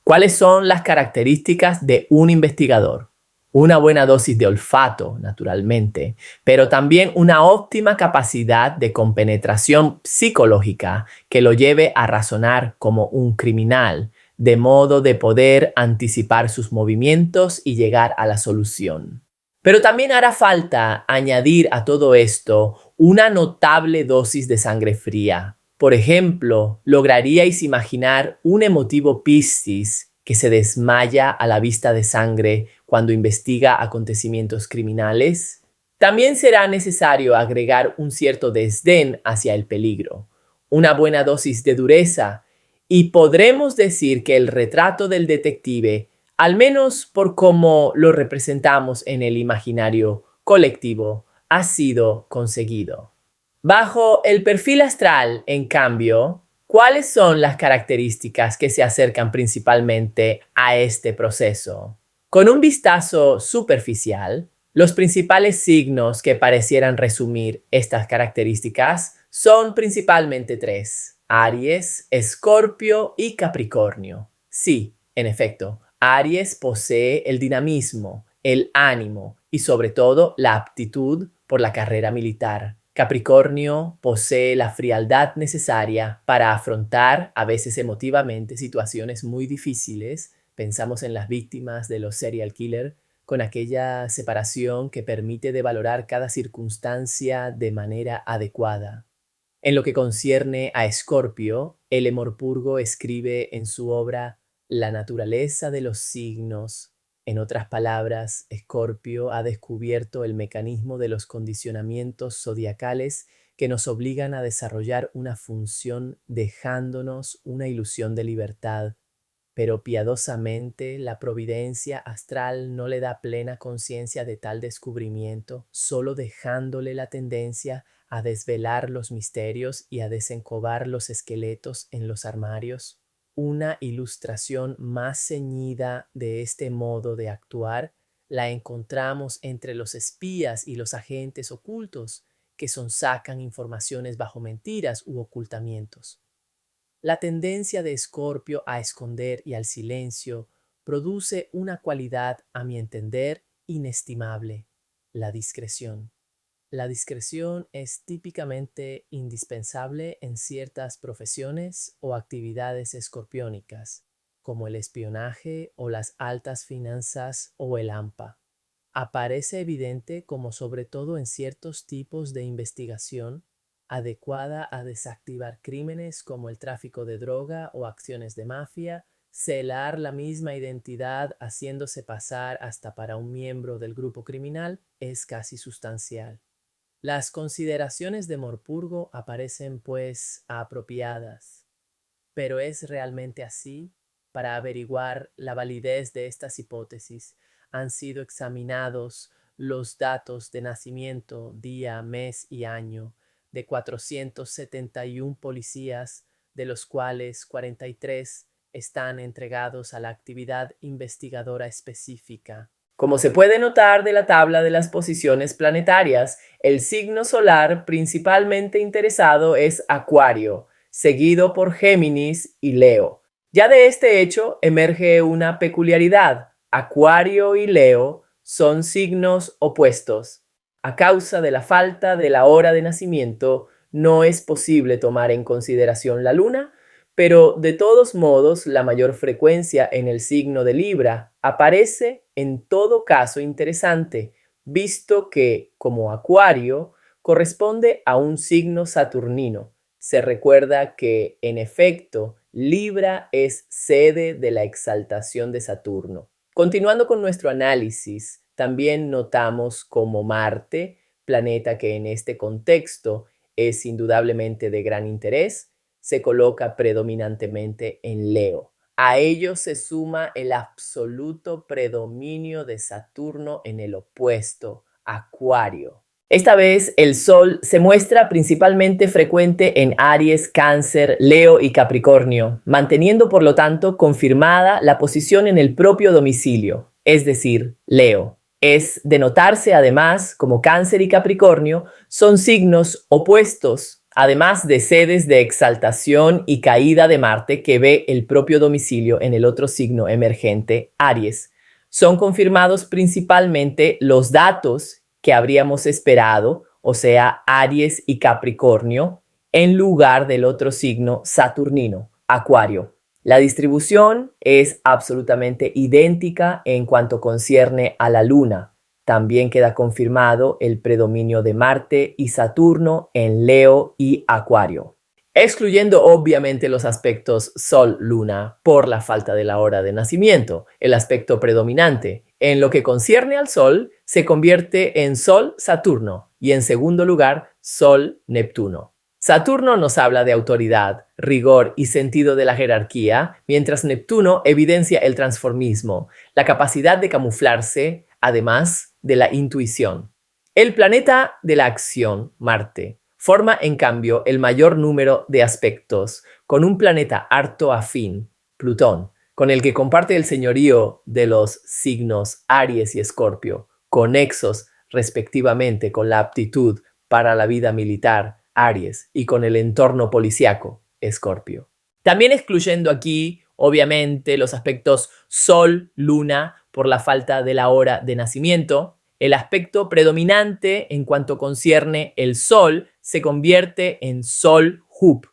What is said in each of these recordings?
¿Cuáles son las características de un investigador? Una buena dosis de olfato, naturalmente, pero también una óptima capacidad de compenetración psicológica que lo lleve a razonar como un criminal, de modo de poder anticipar sus movimientos y llegar a la solución. Pero también hará falta añadir a todo esto una notable dosis de sangre fría. Por ejemplo, ¿lograríais imaginar un emotivo Piscis que se desmaya a la vista de sangre cuando investiga acontecimientos criminales? También será necesario agregar un cierto desdén hacia el peligro, una buena dosis de dureza, y podremos decir que el retrato del detective, al menos por cómo lo representamos en el imaginario colectivo, ha sido conseguido. Bajo el perfil astral, en cambio, ¿cuáles son las características que se acercan principalmente a este proceso? Con un vistazo superficial, los principales signos que parecieran resumir estas características son principalmente tres: Aries, Escorpio y Capricornio. Sí, en efecto, Aries posee el dinamismo, el ánimo y sobre todo la aptitud por la carrera militar. Capricornio posee la frialdad necesaria para afrontar, a veces emotivamente, situaciones muy difíciles. Pensamos en las víctimas de los serial killers, con aquella separación que permite de valorar cada circunstancia de manera adecuada. En lo que concierne a Escorpio, el Morpurgo escribe en su obra La naturaleza de los signos. En otras palabras, Escorpio ha descubierto el mecanismo de los condicionamientos zodiacales que nos obligan a desarrollar una función dejándonos una ilusión de libertad. Pero piadosamente la providencia astral no le da plena conciencia de tal descubrimiento, solo dejándole la tendencia a desvelar los misterios y a desencobar los esqueletos en los armarios. Una ilustración más ceñida de este modo de actuar la encontramos entre los espías y los agentes ocultos que sonsacan informaciones bajo mentiras u ocultamientos. La tendencia de Escorpio a esconder y al silencio produce una cualidad, a mi entender, inestimable: la discreción. La discreción es típicamente indispensable en ciertas profesiones o actividades escorpiónicas, como el espionaje o las altas finanzas o el AMPA. Aparece evidente como sobre todo en ciertos tipos de investigación adecuada a desactivar crímenes como el tráfico de droga o acciones de mafia, celar la misma identidad haciéndose pasar hasta para un miembro del grupo criminal es casi sustancial. Las consideraciones de Morpurgo aparecen pues apropiadas, pero ¿es realmente así? Para averiguar la validez de estas hipótesis, han sido examinados los datos de nacimiento, día, mes y año de 471 policías, de los cuales 43 están entregados a la actividad investigadora específica. Como se puede notar de la tabla de las posiciones planetarias, el signo solar principalmente interesado es Acuario, seguido por Géminis y Leo. Ya de este hecho emerge una peculiaridad: Acuario y Leo son signos opuestos. A causa de la falta de la hora de nacimiento, no es posible tomar en consideración la luna, pero de todos modos la mayor frecuencia en el signo de Libra aparece en todo caso interesante, visto que, como Acuario, corresponde a un signo saturnino. Se recuerda que, en efecto, Libra es sede de la exaltación de Saturno. Continuando con nuestro análisis, también notamos como Marte, planeta que en este contexto es indudablemente de gran interés, se coloca predominantemente en Leo. A ello se suma el absoluto predominio de Saturno en el opuesto, Acuario. Esta vez el Sol se muestra principalmente frecuente en Aries, Cáncer, Leo y Capricornio, manteniendo por lo tanto confirmada la posición en el propio domicilio, es decir, Leo. Es de notarse además como Cáncer y Capricornio son signos opuestos además de sedes de exaltación y caída de Marte que ve el propio domicilio en el otro signo emergente, Aries. Son confirmados principalmente los datos que habríamos esperado, o sea, Aries y Capricornio, en lugar del otro signo saturnino, Acuario. La distribución es absolutamente idéntica en cuanto concierne a la Luna. También queda confirmado el predominio de Marte y Saturno en Leo y Acuario, excluyendo obviamente los aspectos Sol-Luna por la falta de la hora de nacimiento, el aspecto predominante. En lo que concierne al Sol, se convierte en Sol-Saturno y en segundo lugar Sol-Neptuno. Saturno nos habla de autoridad, rigor y sentido de la jerarquía, mientras Neptuno evidencia el transformismo, la capacidad de camuflarse, además de la intuición. El planeta de la acción, Marte, forma en cambio el mayor número de aspectos, con un planeta harto afín, Plutón, con el que comparte el señorío de los signos Aries y Escorpio, conexos respectivamente con la aptitud para la vida militar, Aries, y con el entorno policíaco, Escorpio. También excluyendo aquí, obviamente, los aspectos Sol-Luna por la falta de la hora de nacimiento, el aspecto predominante en cuanto concierne el Sol se convierte en Sol-Jup.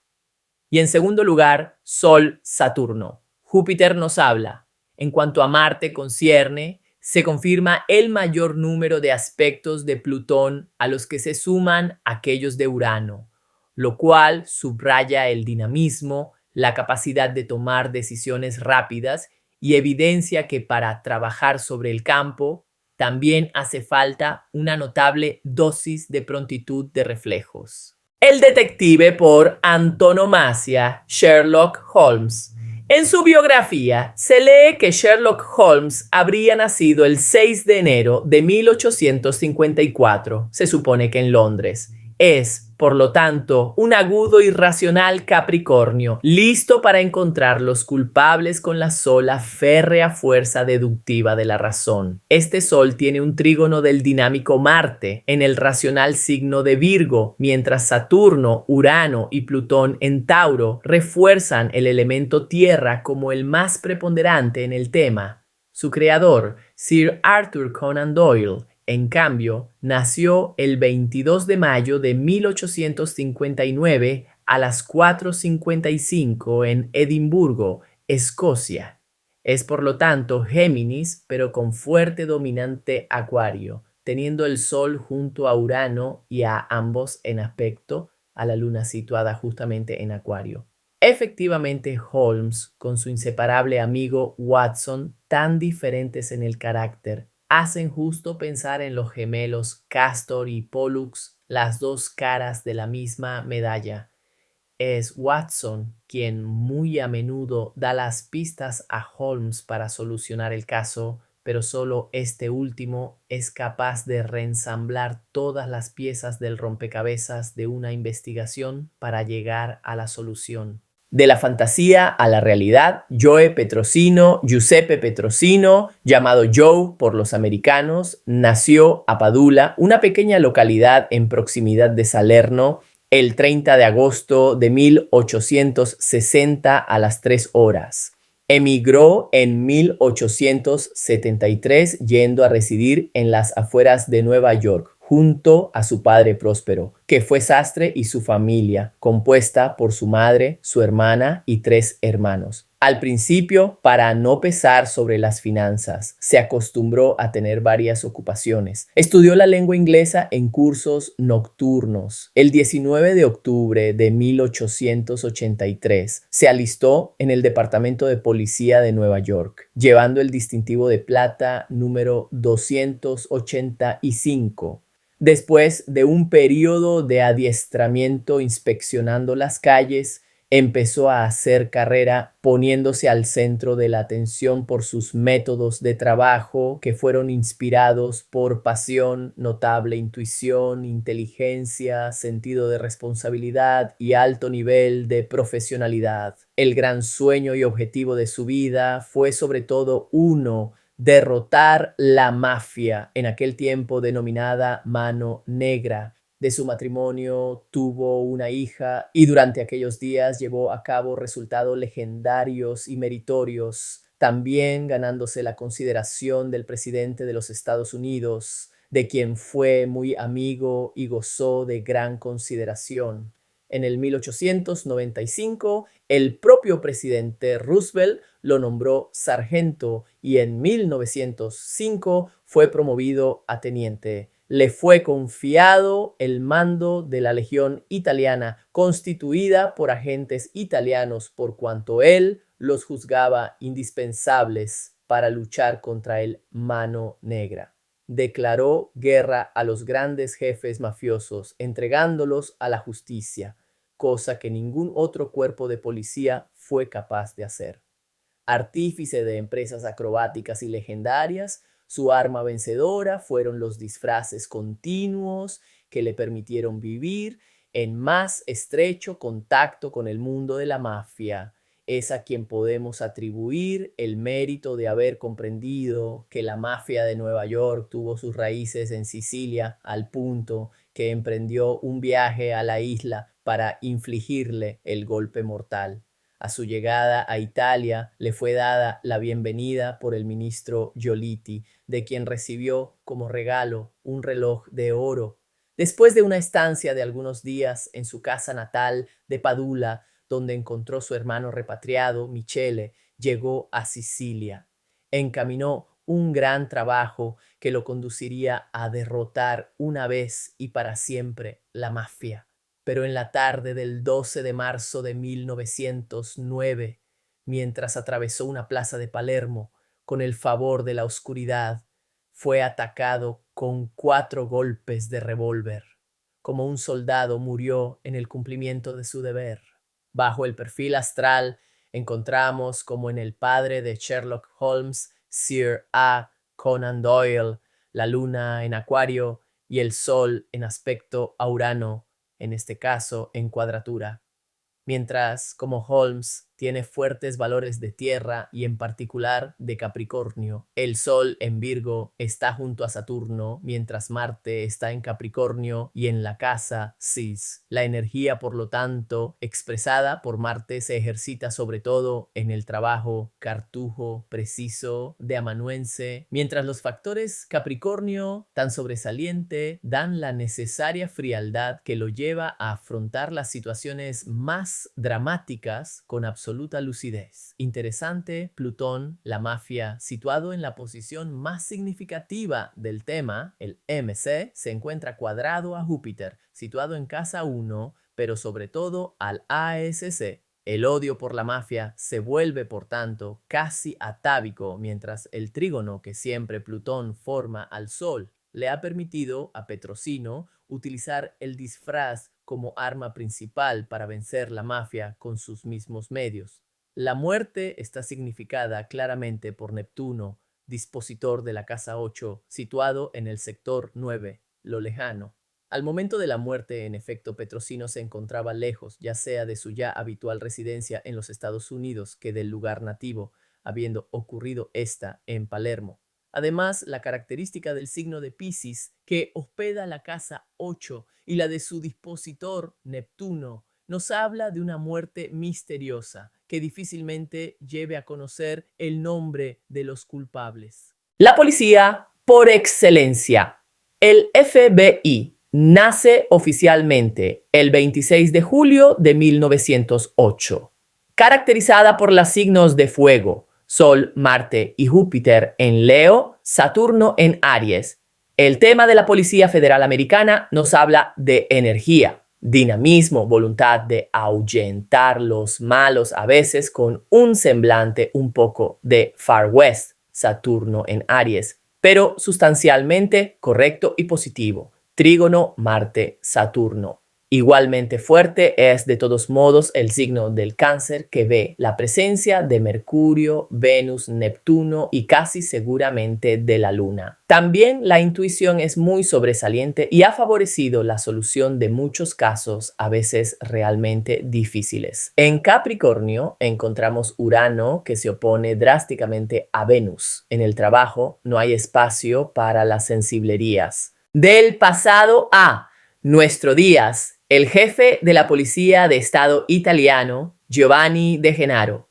Y en segundo lugar, Sol-Saturno. Júpiter nos habla. En cuanto a Marte concierne, se confirma el mayor número de aspectos de Plutón a los que se suman aquellos de Urano, lo cual subraya el dinamismo, la capacidad de tomar decisiones rápidas y evidencia que para trabajar sobre el campo también hace falta una notable dosis de prontitud de reflejos. El detective por antonomasia, Sherlock Holmes. En su biografía se lee que Sherlock Holmes habría nacido el 6 de enero de 1854, se supone que en Londres. Es, por lo tanto, un agudo y racional Capricornio, listo para encontrar los culpables con la sola férrea fuerza deductiva de la razón. Este sol tiene un trígono del dinámico Marte en el racional signo de Virgo, mientras Saturno, Urano y Plutón en Tauro refuerzan el elemento tierra como el más preponderante en el tema. Su creador, Sir Arthur Conan Doyle, en cambio, nació el 22 de mayo de 1859 a las 4:55 en Edimburgo, Escocia. Es por lo tanto Géminis, pero con fuerte dominante Acuario, teniendo el Sol junto a Urano y a ambos en aspecto a la Luna situada justamente en Acuario. Efectivamente, Holmes, con su inseparable amigo Watson, tan diferentes en el carácter, hacen justo pensar en los gemelos Castor y Pollux, las dos caras de la misma medalla. Es Watson quien muy a menudo da las pistas a Holmes para solucionar el caso, pero solo este último es capaz de reensamblar todas las piezas del rompecabezas de una investigación para llegar a la solución. De la fantasía a la realidad, Giuseppe Petrosino, llamado Joe por los americanos, nació a Padula, una pequeña localidad en proximidad de Salerno, el 30 de agosto de 1860 a las 3 horas. Emigró en 1873 yendo a residir en las afueras de Nueva York, junto a su padre próspero, que fue sastre, y su familia, compuesta por su madre, su hermana y 3 hermanos. Al principio, para no pesar sobre las finanzas, se acostumbró a tener varias ocupaciones. Estudió la lengua inglesa en cursos nocturnos. El 19 de octubre de 1883 se alistó en el Departamento de Policía de Nueva York, llevando el distintivo de plata número 285. Después de un periodo de adiestramiento inspeccionando las calles, empezó a hacer carrera poniéndose al centro de la atención por sus métodos de trabajo que fueron inspirados por pasión, notable intuición, inteligencia, sentido de responsabilidad y alto nivel de profesionalidad. El gran sueño y objetivo de su vida fue sobre todo derrotar la mafia, en aquel tiempo denominada Mano Negra, De su matrimonio tuvo una hija y durante aquellos días llevó a cabo resultados legendarios y meritorios, también ganándose la consideración del presidente de los Estados Unidos, de quien fue muy amigo y gozó de gran consideración. En el 1895, el propio presidente Roosevelt lo nombró sargento y en 1905 fue promovido a teniente. Le fue confiado el mando de la Legión Italiana, constituida por agentes italianos, por cuanto él los juzgaba indispensables para luchar contra el Mano Negra. Declaró guerra a los grandes jefes mafiosos, entregándolos a la justicia, cosa que ningún otro cuerpo de policía fue capaz de hacer. Artífice de empresas acrobáticas y legendarias, su arma vencedora fueron los disfraces continuos que le permitieron vivir en más estrecho contacto con el mundo de la mafia. Es a quien podemos atribuir el mérito de haber comprendido que la mafia de Nueva York tuvo sus raíces en Sicilia al punto que emprendió un viaje a la isla para infligirle el golpe mortal. A su llegada a Italia le fue dada la bienvenida por el ministro Giolitti, de quien recibió como regalo un reloj de oro. Después de una estancia de algunos días en su casa natal de Padula, donde encontró su hermano repatriado, Michele, llegó a Sicilia. Encaminó un gran trabajo que lo conduciría a derrotar una vez y para siempre la mafia. Pero en la tarde del 12 de marzo de 1909, mientras atravesó una plaza de Palermo, con el favor de la oscuridad, fue atacado con 4 golpes de revólver. Como un soldado murió en el cumplimiento de su deber. Bajo el perfil astral encontramos, como en el padre de Sherlock Holmes, Sir A. Conan Doyle, la luna en Acuario y el sol en aspecto a Urano, en este caso en cuadratura. Mientras, como Holmes tiene fuertes valores de tierra y en particular de Capricornio, el Sol en Virgo está junto a Saturno, mientras Marte está en Capricornio y en la casa Cis. La energía, por lo tanto, expresada por Marte se ejercita sobre todo en el trabajo cartujo, preciso, de amanuense, mientras los factores Capricornio, tan sobresaliente, dan la necesaria frialdad que lo lleva a afrontar las situaciones más dramáticas con absoluta lucidez. Interesante, Plutón, la mafia, situado en la posición más significativa del tema, el MC, se encuentra cuadrado a Júpiter, situado en casa 1, pero sobre todo al ASC. El odio por la mafia se vuelve, por tanto, casi atávico, mientras el trígono que siempre Plutón forma al Sol le ha permitido a Petrosino utilizar el disfraz como arma principal para vencer la mafia con sus mismos medios. La muerte está significada claramente por Neptuno, dispositor de la casa 8, situado en el sector 9, lo lejano. Al momento de la muerte, en efecto, Petrosino se encontraba lejos, ya sea de su ya habitual residencia en los Estados Unidos que del lugar nativo, habiendo ocurrido esta en Palermo. Además, la característica del signo de Piscis, que hospeda la casa 8, y la de su dispositor, Neptuno, nos habla de una muerte misteriosa que difícilmente lleve a conocer el nombre de los culpables. La policía por excelencia. El FBI nace oficialmente el 26 de julio de 1908, caracterizada por los signos de fuego, Sol, Marte y Júpiter en Leo, Saturno en Aries. El tema de la Policía Federal Americana nos habla de energía, dinamismo, voluntad de ahuyentar los malos, a veces con un semblante un poco de Far West, Saturno en Aries, pero sustancialmente correcto y positivo. Trígono Marte-Saturno. Igualmente fuerte es de todos modos el signo del Cáncer, que ve la presencia de Mercurio, Venus, Neptuno y casi seguramente de la Luna. También la intuición es muy sobresaliente y ha favorecido la solución de muchos casos a veces realmente difíciles. En Capricornio encontramos Urano, que se opone drásticamente a Venus. En el trabajo no hay espacio para las sensiblerías. Del pasado a Nuestro Díaz, el jefe de la Policía de Estado italiano, Giovanni De Gennaro.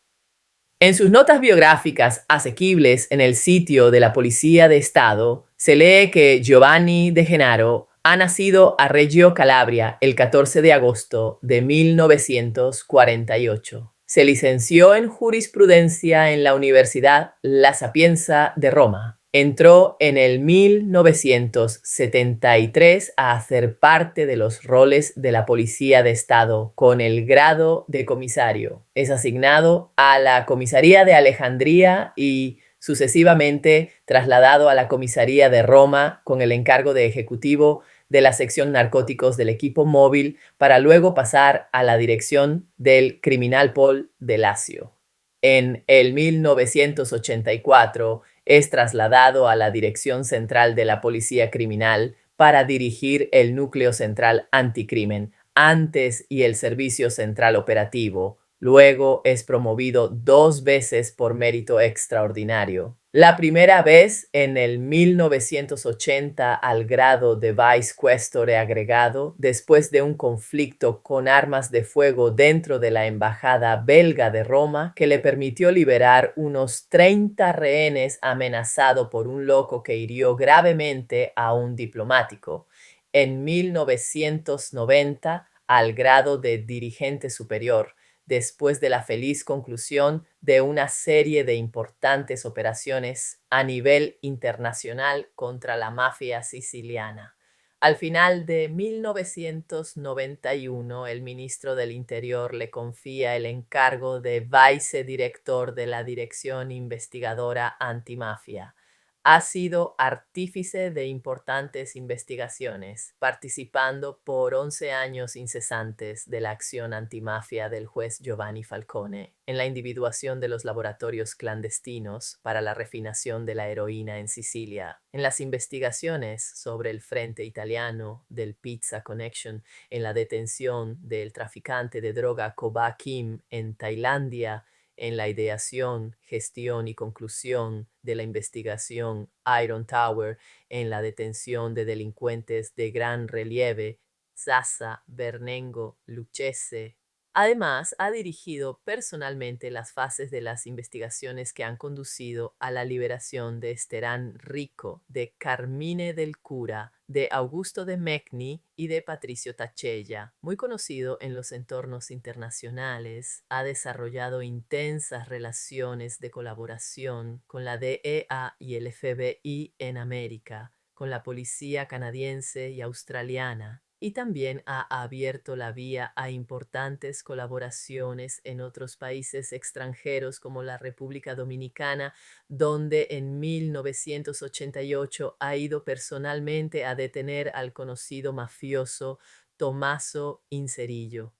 En sus notas biográficas asequibles en el sitio de la Policía de Estado, se lee que Giovanni De Gennaro ha nacido a Reggio Calabria el 14 de agosto de 1948. Se licenció en jurisprudencia en la Universidad La Sapienza de Roma. Entró en el 1973 a hacer parte de los roles de la Policía de Estado con el grado de comisario. Es asignado a la Comisaría de Alejandría y sucesivamente trasladado a la Comisaría de Roma con el encargo de ejecutivo de la sección narcóticos del equipo móvil para luego pasar a la dirección del Criminalpol de Lazio. En el 1984 es trasladado a la Dirección Central de la Policía Criminal para dirigir el Núcleo Central Anticrimen, antes y el Servicio Central Operativo. Luego es promovido 2 veces por mérito extraordinario. La primera vez en el 1980 al grado de vicequestore agregado después de un conflicto con armas de fuego dentro de la embajada belga de Roma que le permitió liberar unos 30 rehenes amenazado por un loco que hirió gravemente a un diplomático. En 1990 al grado de dirigente superior, después de la feliz conclusión de una serie de importantes operaciones a nivel internacional contra la mafia siciliana. Al final de 1991, el ministro del Interior le confía el encargo de vicedirector de la Dirección Investigadora Antimafia. Ha sido artífice de importantes investigaciones, participando por 11 años incesantes de la acción antimafia del juez Giovanni Falcone en la individuación de los laboratorios clandestinos para la refinación de la heroína en Sicilia, en las investigaciones sobre el frente italiano del Pizza Connection, en la detención del traficante de droga Koba Kim en Tailandia, en la ideación, gestión y conclusión de la investigación Iron Tower, en la detención de delincuentes de gran relieve, Sasa, Bernengo, Lucchese. Además, ha dirigido personalmente las fases de las investigaciones que han conducido a la liberación de Esteban Rico, de Carmine del Cura, de Augusto de Mecni y de Patricio Tachella. Muy conocido en los entornos internacionales, ha desarrollado intensas relaciones de colaboración con la DEA y el FBI en América, con la policía canadiense y australiana, y también ha abierto la vía a importantes colaboraciones en otros países extranjeros como la República Dominicana, donde en 1988 ha ido personalmente a detener al conocido mafioso Tommaso Inserillo.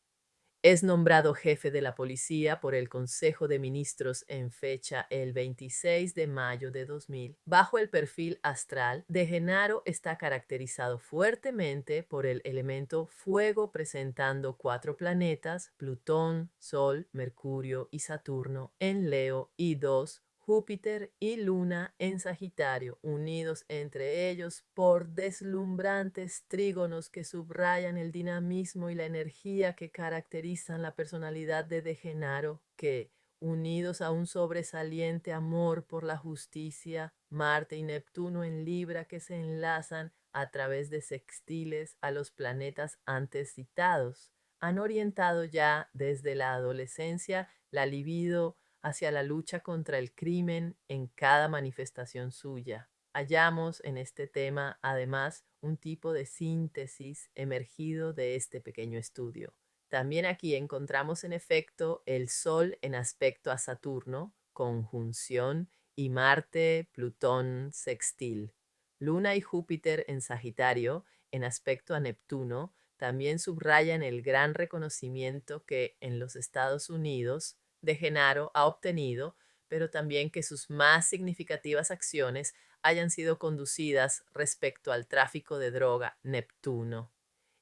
Es nombrado jefe de la policía por el Consejo de Ministros en fecha el 26 de mayo de 2000. Bajo el perfil astral, De Gennaro está caracterizado fuertemente por el elemento fuego, presentando 4 planetas, Plutón, Sol, Mercurio y Saturno en Leo y 2 Júpiter y Luna en Sagitario, unidos entre ellos por deslumbrantes trígonos que subrayan el dinamismo y la energía que caracterizan la personalidad de Gennaro, que, unidos a un sobresaliente amor por la justicia, Marte y Neptuno en Libra que se enlazan a través de sextiles a los planetas antes citados, han orientado ya desde la adolescencia la libido hacia la lucha contra el crimen en cada manifestación suya. Hallamos en este tema, además, un tipo de síntesis emergido de este pequeño estudio. También aquí encontramos en efecto el Sol en aspecto a Saturno, conjunción, y Marte, Plutón, sextil. Luna y Júpiter en Sagitario, en aspecto a Neptuno, también subrayan el gran reconocimiento que en los Estados Unidos De Gennaro ha obtenido, pero también que sus más significativas acciones hayan sido conducidas respecto al tráfico de droga Neptuno.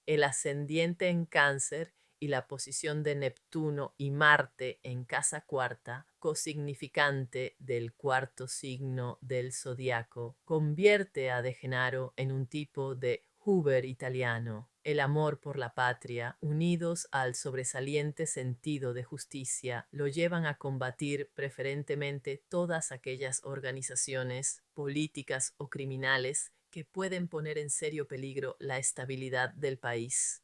El ascendiente en Cáncer y la posición de Neptuno y Marte en casa cuarta, cosignificante del cuarto signo del zodiaco, convierte a De Gennaro en un tipo de Huber italiano, El amor por la patria, unidos al sobresaliente sentido de justicia, lo llevan a combatir preferentemente todas aquellas organizaciones políticas o criminales que pueden poner en serio peligro la estabilidad del país.